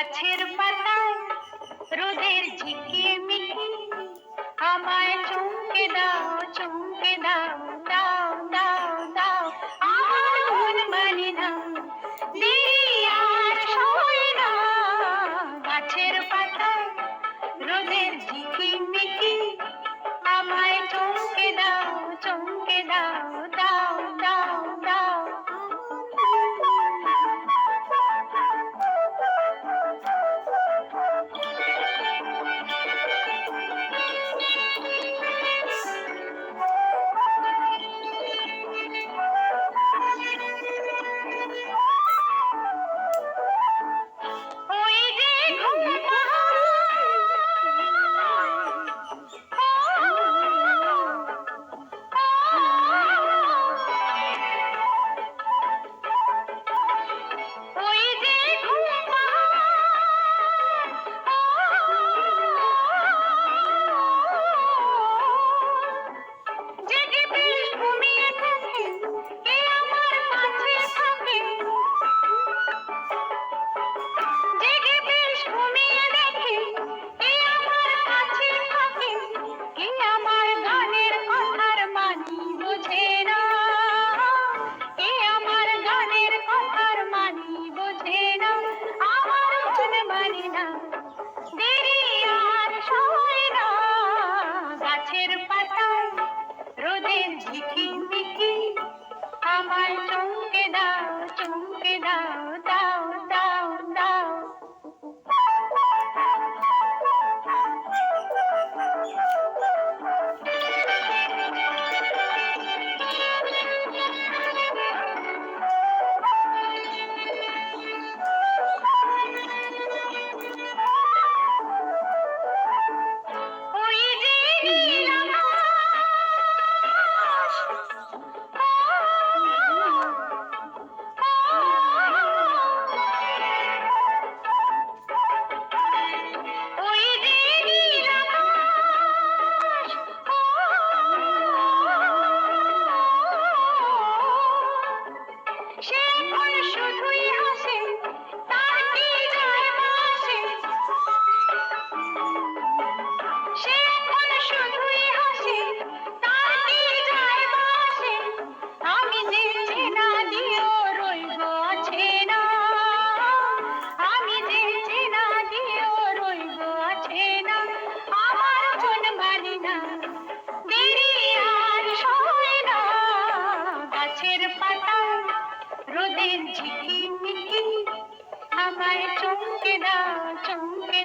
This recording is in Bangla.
গাছের পাতায় রোদের ঝিকিমিকি আমায় চমকে দাও, চমকে দাও, দাও দাও দাও। আমার মন মানে না, দেরি আর সয় না। গাছের পাতায় রোদের ঝিকিমিকি আমায় চমকে দাও, চমকে দাও, দাও দাও দাও। ওই যে ঘুম ওই যে ঘুম জেগে বেশ ঘুমিয়ে থাকে, কে আমার কাছে থাকে। জেগে বেশ ঘুমিয়ে দেখে, কে আমার কাছে থাকে। কে আমার গানের কথার মানি বোঝে না, কে আমার গানের কথার মানি বোঝে না। আমার মন মানে না, দেরি আর সয় না। গাছের পাতায় রোদের ঝিকিমিকি আমায় চমকে দাও, চমকে দাও, দাও দাও দাও। ওই যে নীল আকাশ, ওই যে নীল আকাশ, সে এখন শুধুই হাসে, তার কি যায় আসে। সে এখন শুধুই হাসে, তার কি যায় আসে। আমি যেচে না দিয়েও রইব আছে না, আমি যেচে না দিয়েও রইব আছে না। আমার মন মানে না, দেরি আর সয় না। গাছের পাতায় রোদের ঝিকিমিকি আমায় চমকে দাও, চমকে